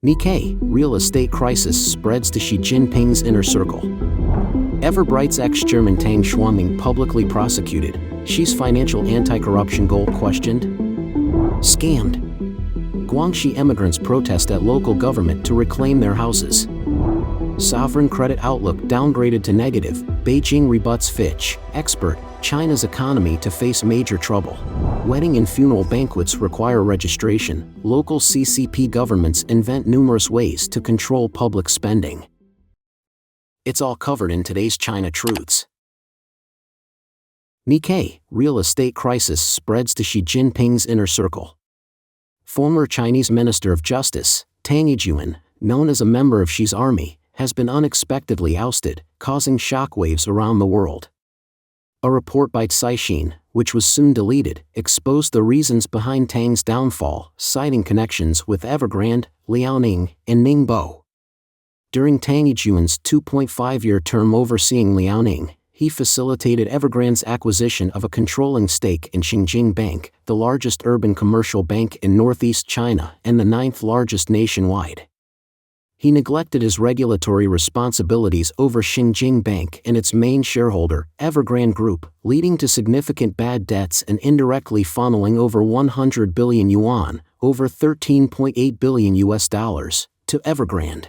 Nikkei, real estate crisis spreads to Xi Jinping's inner circle. Everbright's ex-chairman Tang Shuangning publicly prosecuted. Xi's financial anti-corruption goal questioned. Scammed. Guangxi emigrants protest at local government to reclaim their houses. Sovereign credit outlook downgraded to negative. Beijing rebuts Fitch, expert, China's economy to face major trouble. Wedding and funeral banquets require registration. Local CCP governments invent numerous ways to control public spending. It's all covered in today's China Truths. Nikkei, real estate crisis spreads to Xi Jinping's inner circle. Former Chinese Minister of Justice, Tang, known as a member of Xi's army, has been unexpectedly ousted, causing shockwaves around the world. A report by Caixin, which was soon deleted, exposed the reasons behind Tang's downfall, citing connections with Evergrande, Liaoning, and Ningbo. During Tang Yijun's 2.5-year term overseeing Liaoning, he facilitated Evergrande's acquisition of a controlling stake in Xinjiang Bank, the largest urban commercial bank in northeast China and the 9th largest nationwide. He neglected his regulatory responsibilities over Xinjiang Bank and its main shareholder, Evergrande Group, leading to significant bad debts and indirectly funneling over 100 billion yuan, over $13.8 billion to Evergrande.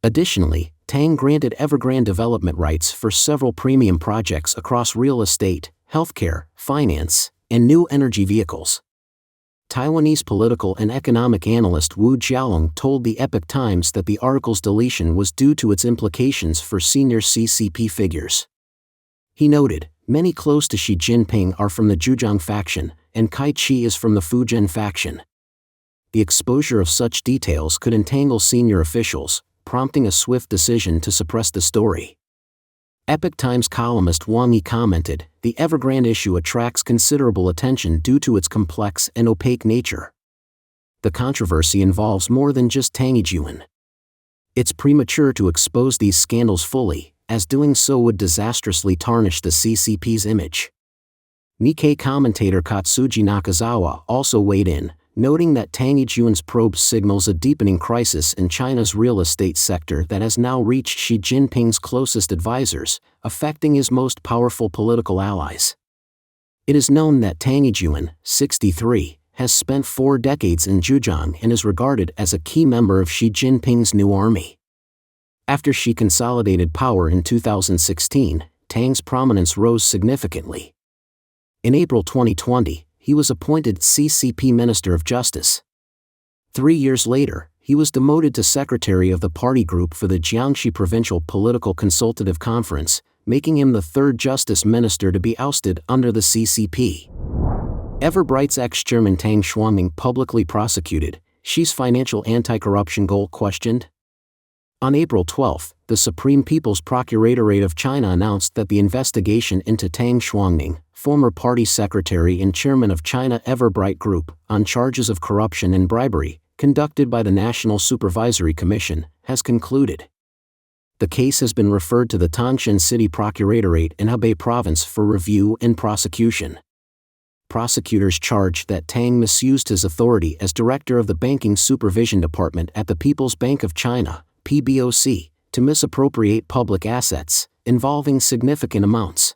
Additionally, Tang granted Evergrande development rights for several premium projects across real estate, healthcare, finance, and new energy vehicles. Taiwanese political and economic analyst Wu Jialong told the Epoch Times that the article's deletion was due to its implications for senior CCP figures. He noted, many close to Xi Jinping are from the Zhujiang faction, and Kai Chi is from the Fujian faction. The exposure of such details could entangle senior officials, prompting a swift decision to suppress the story. Epoch Times columnist Wang Yi commented, the Evergrande issue attracts considerable attention due to its complex and opaque nature. The controversy involves more than just Tang Yijun. It's premature to expose these scandals fully, as doing so would disastrously tarnish the CCP's image. Nikkei commentator Katsuji Nakazawa also weighed in, noting that Tang Yijun's probe signals a deepening crisis in China's real estate sector that has now reached Xi Jinping's closest advisors, affecting his most powerful political allies. It is known that Tang Yijun, 63, has spent 4 decades in Zhujiang and is regarded as a key member of Xi Jinping's new army. After Xi consolidated power in 2016, Tang's prominence rose significantly. In April 2020, he was appointed CCP Minister of Justice. 3 years later, he was demoted to Secretary of the Party Group for the Jiangxi Provincial Political Consultative Conference, making him the 3rd Justice Minister to be ousted under the CCP. Everbright's ex-chairman Tang Shuangning publicly prosecuted. Xi's financial anti-corruption goal questioned. On April 12, the Supreme People's Procuratorate of China announced that the investigation into Tang Shuangning, former party secretary and chairman of China Everbright Group, on charges of corruption and bribery, conducted by the National Supervisory Commission, has concluded. The case has been referred to the Tangshan City Procuratorate in Hebei Province for review and prosecution. Prosecutors charged that Tang misused his authority as director of the Banking Supervision Department at the People's Bank of China, PBOC, to misappropriate public assets, involving significant amounts.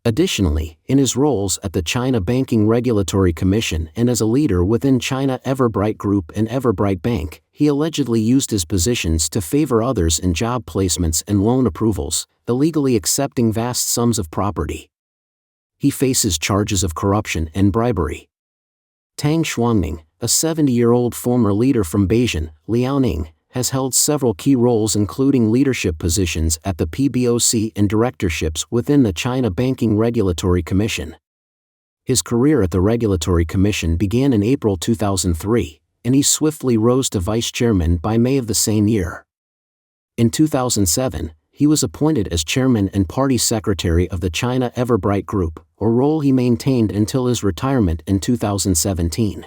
Additionally, in his roles at the China Banking Regulatory Commission and as a leader within China Everbright Group and Everbright Bank, he allegedly used his positions to favor others in job placements and loan approvals, illegally accepting vast sums of property. He faces charges of corruption and bribery. Tang Shuangning, a 70-year-old former leader from Beijing, Liaoning, has held several key roles including leadership positions at the PBOC and directorships within the China Banking Regulatory Commission. His career at the Regulatory Commission began in April 2003, and he swiftly rose to vice chairman by May of the same year. In 2007, he was appointed as chairman and party secretary of the China Everbright Group, a role he maintained until his retirement in 2017.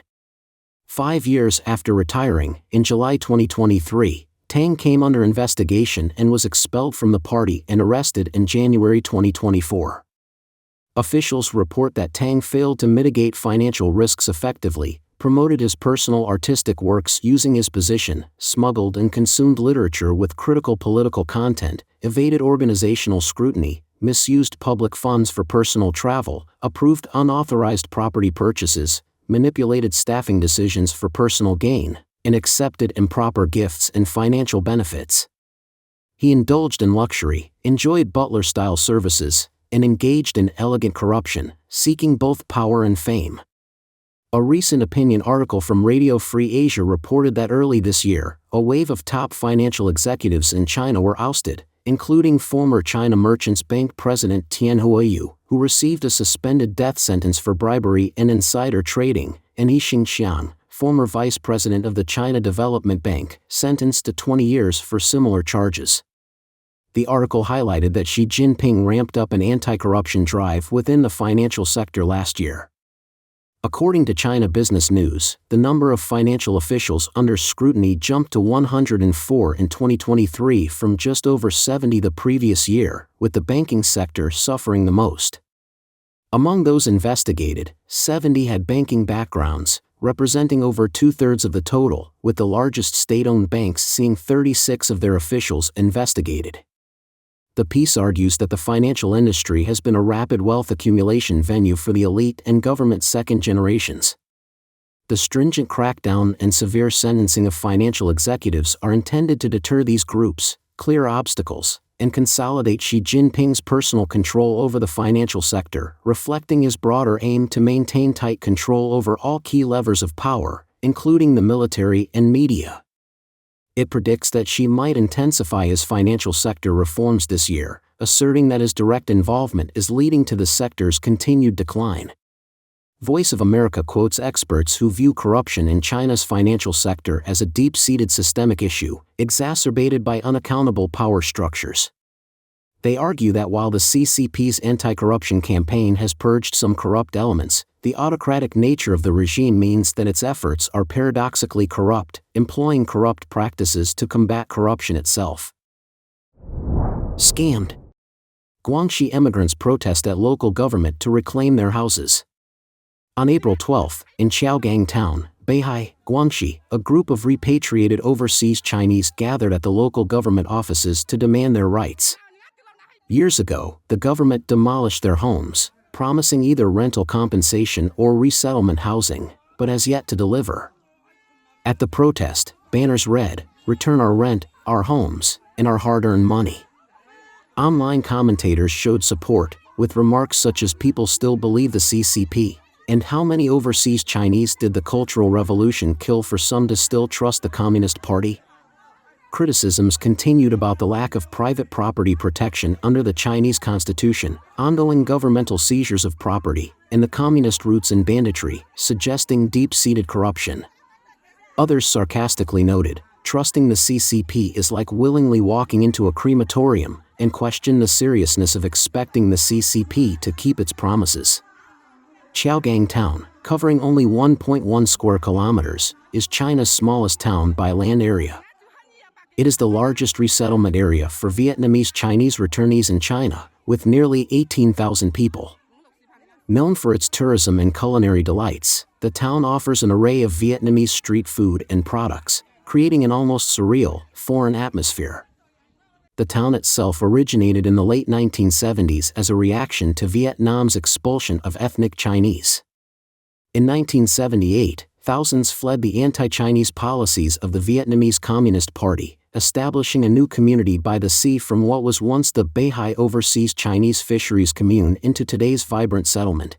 5 years after retiring, in July 2023, Tang came under investigation and was expelled from the party and arrested in January 2024. Officials report that Tang failed to mitigate financial risks effectively, promoted his personal artistic works using his position, smuggled and consumed literature with critical political content, evaded organizational scrutiny, misused public funds for personal travel, approved unauthorized property purchases, manipulated staffing decisions for personal gain, and accepted improper gifts and financial benefits. He indulged in luxury, enjoyed butler-style services, and engaged in elegant corruption, seeking both power and fame. A recent opinion article from Radio Free Asia reported that early this year, a wave of top financial executives in China were ousted, including former China Merchants Bank President Tian Huiyu, who received a suspended death sentence for bribery and insider trading, and He Xingxiang, former vice president of the China Development Bank, sentenced to 20 years for similar charges. The article highlighted that Xi Jinping ramped up an anti-corruption drive within the financial sector last year. According to China Business News, the number of financial officials under scrutiny jumped to 104 in 2023 from just over 70 the previous year, with the banking sector suffering the most. Among those investigated, 70 had banking backgrounds, representing over two-thirds of the total, with the largest state-owned banks seeing 36 of their officials investigated. The piece argues that the financial industry has been a rapid wealth accumulation venue for the elite and government second generations. The stringent crackdown and severe sentencing of financial executives are intended to deter these groups, clear obstacles, and consolidate Xi Jinping's personal control over the financial sector, reflecting his broader aim to maintain tight control over all key levers of power, including the military and media. It predicts that Xi might intensify his financial sector reforms this year, asserting that his direct involvement is leading to the sector's continued decline. Voice of America quotes experts who view corruption in China's financial sector as a deep-seated systemic issue, exacerbated by unaccountable power structures. They argue that while the CCP's anti-corruption campaign has purged some corrupt elements, the autocratic nature of the regime means that its efforts are paradoxically corrupt, employing corrupt practices to combat corruption itself. Scammed. Guangxi immigrants protest at local government to reclaim their houses. On April 12, in Shuangning town, Beihai, Guangxi, a group of repatriated overseas Chinese gathered at the local government offices to demand their rights. Years ago, the government demolished their homes, promising either rental compensation or resettlement housing, but has yet to deliver. At the protest, banners read, "Return our rent, our homes, and our hard-earned money." Online commentators showed support, with remarks such as "People still believe the CCP," and "How many overseas Chinese did the Cultural Revolution kill for some to still trust the Communist Party?" Criticisms continued about the lack of private property protection under the Chinese Constitution, ongoing governmental seizures of property, and the communist roots in banditry, suggesting deep-seated corruption. Others sarcastically noted, "Trusting the CCP is like willingly walking into a crematorium," and questioned the seriousness of expecting the CCP to keep its promises. Shuangning town, covering only 1.1 square kilometers, is China's smallest town by land area. It is the largest resettlement area for Vietnamese Chinese returnees in China, with nearly 18,000 people. Known for its tourism and culinary delights, the town offers an array of Vietnamese street food and products, creating an almost surreal, foreign atmosphere. The town itself originated in the late 1970s as a reaction to Vietnam's expulsion of ethnic Chinese. In 1978, thousands fled the anti-Chinese policies of the Vietnamese Communist Party, establishing a new community by the sea from what was once the Beihai Overseas Chinese Fisheries Commune into today's vibrant settlement.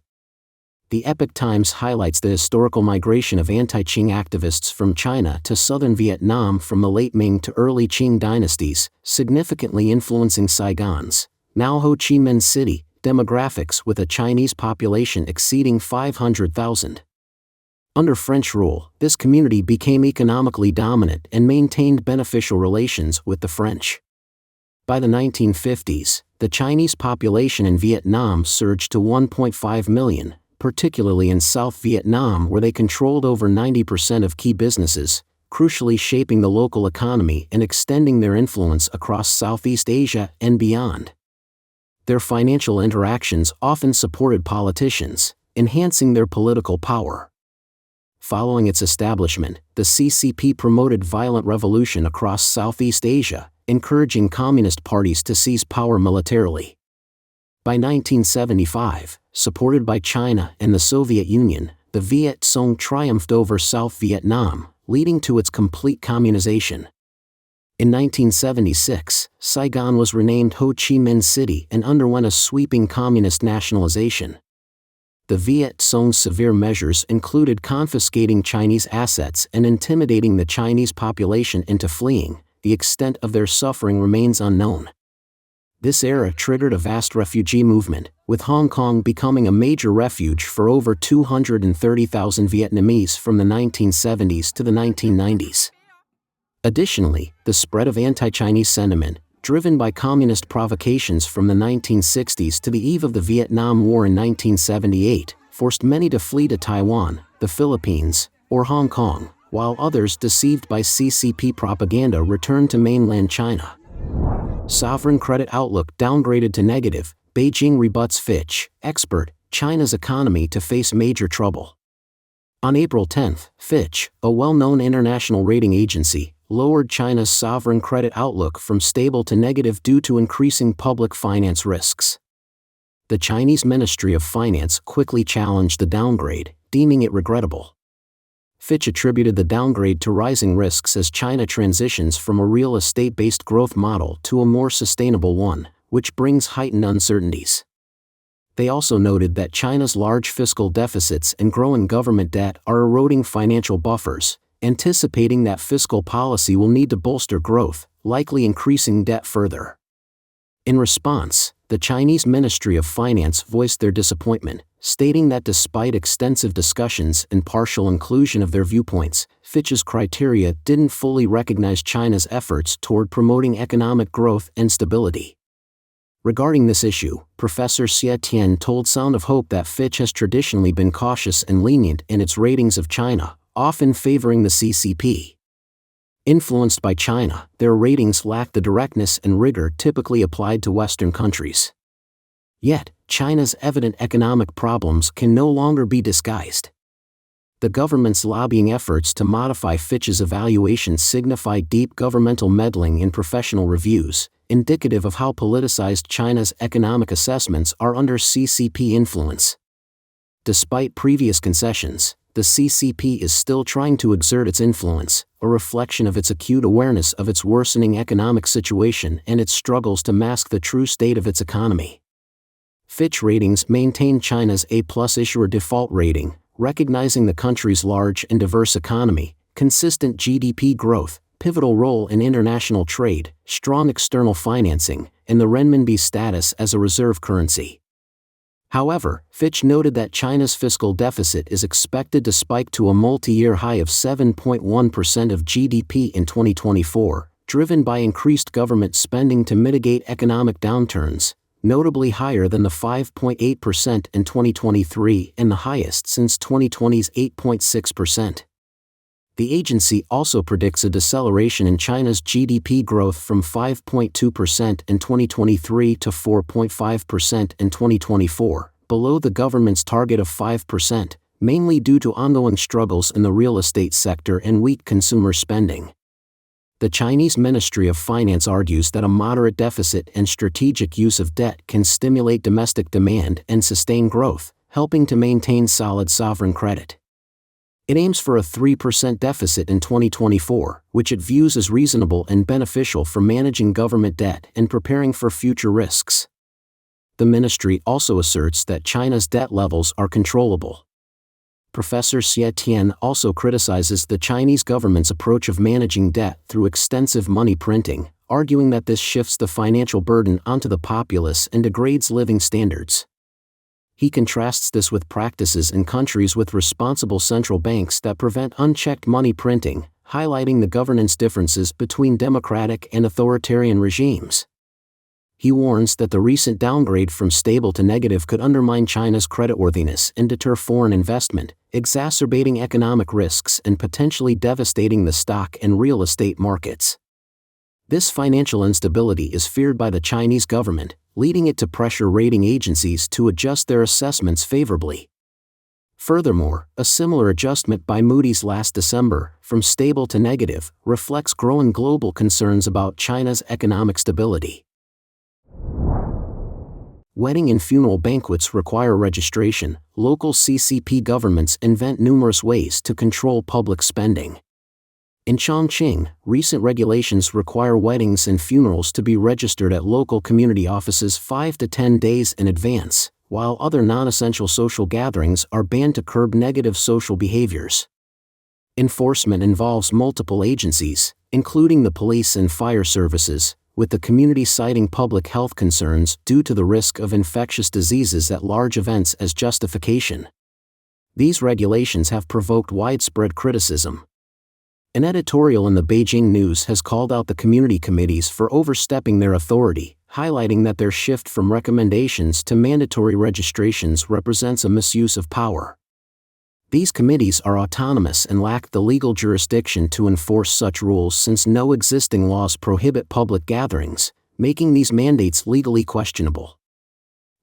The Epoch Times highlights the historical migration of anti-Qing activists from China to southern Vietnam from the late Ming to early Qing dynasties, significantly influencing Saigon's, now Ho Chi Minh City, demographics with a Chinese population exceeding 500,000. Under French rule, this community became economically dominant and maintained beneficial relations with the French. By the 1950s, the Chinese population in Vietnam surged to 1.5 million, particularly in South Vietnam where they controlled over 90% of key businesses, crucially shaping the local economy and extending their influence across Southeast Asia and beyond. Their financial interactions often supported politicians, enhancing their political power. Following its establishment, the CCP promoted violent revolution across Southeast Asia, encouraging communist parties to seize power militarily. By 1975, supported by China and the Soviet Union, the Viet Cong triumphed over South Vietnam, leading to its complete communization. In 1976, Saigon was renamed Ho Chi Minh City and underwent a sweeping communist nationalization. The Viet Cong's severe measures included confiscating Chinese assets and intimidating the Chinese population into fleeing. The extent of their suffering remains unknown. This era triggered a vast refugee movement, with Hong Kong becoming a major refuge for over 230,000 Vietnamese from the 1970s to the 1990s. Additionally, the spread of anti-Chinese sentiment, driven by communist provocations from the 1960s to the eve of the Vietnam War in 1978, forced many to flee to Taiwan, the Philippines, or Hong Kong, while others, deceived by CCP propaganda, returned to mainland China. Sovereign credit outlook downgraded to negative. Beijing rebuts Fitch, expert, China's economy to face major trouble. On April 10, Fitch, a well-known international rating agency, lowered China's sovereign credit outlook from stable to negative due to increasing public finance risks. The Chinese Ministry of Finance quickly challenged the downgrade, deeming it regrettable. Fitch attributed the downgrade to rising risks as China transitions from a real estate-based growth model to a more sustainable one, which brings heightened uncertainties. They also noted that China's large fiscal deficits and growing government debt are eroding financial buffers, anticipating that fiscal policy will need to bolster growth, likely increasing debt further. In response, the Chinese Ministry of Finance voiced their disappointment, stating that despite extensive discussions and partial inclusion of their viewpoints, Fitch's criteria didn't fully recognize China's efforts toward promoting economic growth and stability. Regarding this issue, Professor Xie Tian told Sound of Hope that Fitch has traditionally been cautious and lenient in its ratings of China, often favoring the CCP. Influenced by China, their ratings lack the directness and rigor typically applied to Western countries. Yet, China's evident economic problems can no longer be disguised. The government's lobbying efforts to modify Fitch's evaluation signify deep governmental meddling in professional reviews, indicative of how politicized China's economic assessments are under CCP influence. Despite previous concessions, the CCP is still trying to exert its influence, a reflection of its acute awareness of its worsening economic situation and its struggles to mask the true state of its economy. Fitch Ratings maintained China's A+ issuer default rating, recognizing the country's large and diverse economy, consistent GDP growth, pivotal role in international trade, strong external financing, and the renminbi's status as a reserve currency. However, Fitch noted that China's fiscal deficit is expected to spike to a multi-year high of 7.1% of GDP in 2024, driven by increased government spending to mitigate economic downturns, notably higher than the 5.8% in 2023 and the highest since 2020's 8.6%. The agency also predicts a deceleration in China's GDP growth from 5.2% in 2023 to 4.5% in 2024, below the government's target of 5%, mainly due to ongoing struggles in the real estate sector and weak consumer spending. The Chinese Ministry of Finance argues that a moderate deficit and strategic use of debt can stimulate domestic demand and sustain growth, helping to maintain solid sovereign credit. It aims for a 3% deficit in 2024, which it views as reasonable and beneficial for managing government debt and preparing for future risks. The ministry also asserts that China's debt levels are controllable. Professor Xie Tian also criticizes the Chinese government's approach of managing debt through extensive money printing, arguing that this shifts the financial burden onto the populace and degrades living standards. He contrasts this with practices in countries with responsible central banks that prevent unchecked money printing, highlighting the governance differences between democratic and authoritarian regimes. He warns that the recent downgrade from stable to negative could undermine China's creditworthiness and deter foreign investment, exacerbating economic risks and potentially devastating the stock and real estate markets. This financial instability is feared by the Chinese government, leading it to pressure rating agencies to adjust their assessments favorably. Furthermore, a similar adjustment by Moody's last December, from stable to negative, reflects growing global concerns about China's economic stability. Wedding and funeral banquets require registration. Local CCP governments invent numerous ways to control public spending. In Chongqing, recent regulations require weddings and funerals to be registered at local community offices 5 to 10 days in advance, while other non-essential social gatherings are banned to curb negative social behaviors. Enforcement involves multiple agencies, including the police and fire services, with the community citing public health concerns due to the risk of infectious diseases at large events as justification. These regulations have provoked widespread criticism. An editorial in the Beijing News has called out the community committees for overstepping their authority, highlighting that their shift from recommendations to mandatory registrations represents a misuse of power. These committees are autonomous and lack the legal jurisdiction to enforce such rules since no existing laws prohibit public gatherings, making these mandates legally questionable.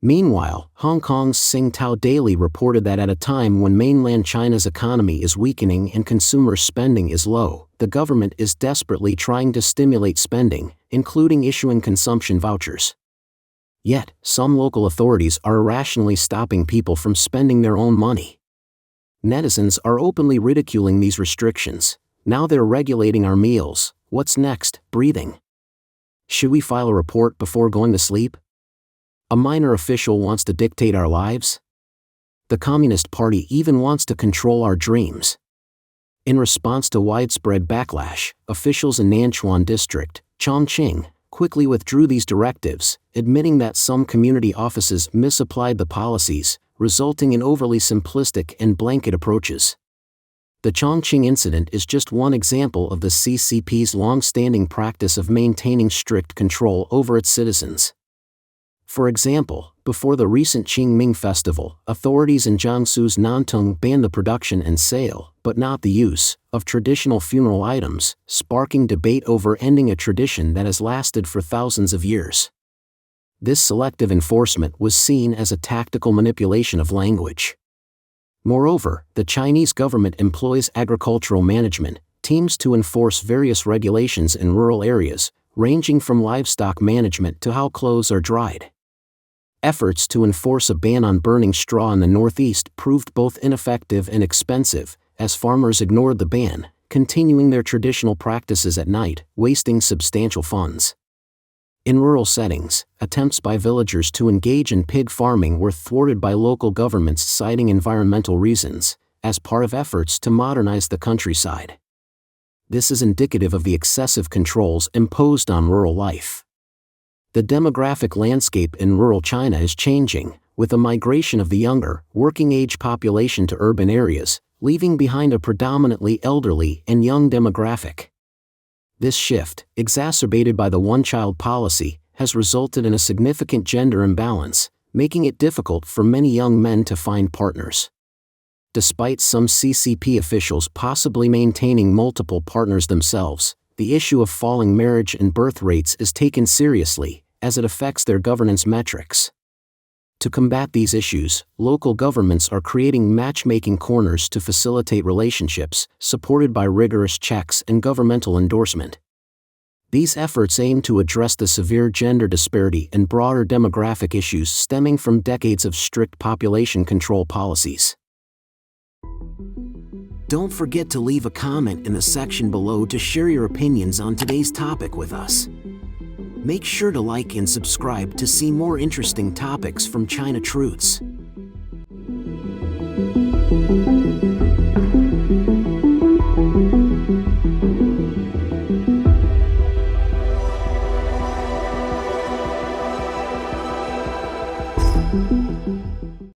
Meanwhile, Hong Kong's Singtao Daily reported that at a time when mainland China's economy is weakening and consumer spending is low, the government is desperately trying to stimulate spending, including issuing consumption vouchers. Yet, some local authorities are irrationally stopping people from spending their own money. Netizens are openly ridiculing these restrictions. Now they're regulating our meals. What's next? Breathing. Should we file a report before going to sleep? A minor official wants to dictate our lives? The Communist Party even wants to control our dreams. In response to widespread backlash, officials in Nanchuan District, Chongqing, quickly withdrew these directives, admitting that some community offices misapplied the policies, resulting in overly simplistic and blanket approaches. The Chongqing incident is just one example of the CCP's long-standing practice of maintaining strict control over its citizens. For example, before the recent Qingming Festival, authorities in Jiangsu's Nantong banned the production and sale, but not the use, of traditional funeral items, sparking debate over ending a tradition that has lasted for thousands of years. This selective enforcement was seen as a tactical manipulation of language. Moreover, the Chinese government employs agricultural management teams to enforce various regulations in rural areas, ranging from livestock management to how clothes are dried. Efforts to enforce a ban on burning straw in the Northeast proved both ineffective and expensive, as farmers ignored the ban, continuing their traditional practices at night, wasting substantial funds. In rural settings, attempts by villagers to engage in pig farming were thwarted by local governments citing environmental reasons, as part of efforts to modernize the countryside. This is indicative of the excessive controls imposed on rural life. The demographic landscape in rural China is changing, with a migration of the younger, working-age population to urban areas, leaving behind a predominantly elderly and young demographic. This shift, exacerbated by the one-child policy, has resulted in a significant gender imbalance, making it difficult for many young men to find partners. Despite some CCP officials possibly maintaining multiple partners themselves, the issue of falling marriage and birth rates is taken seriously, as it affects their governance metrics. To combat these issues, local governments are creating matchmaking corners to facilitate relationships, supported by rigorous checks and governmental endorsement. These efforts aim to address the severe gender disparity and broader demographic issues stemming from decades of strict population control policies. Don't forget to leave a comment in the section below to share your opinions on today's topic with us. Make sure to like and subscribe to see more interesting topics from China Truths.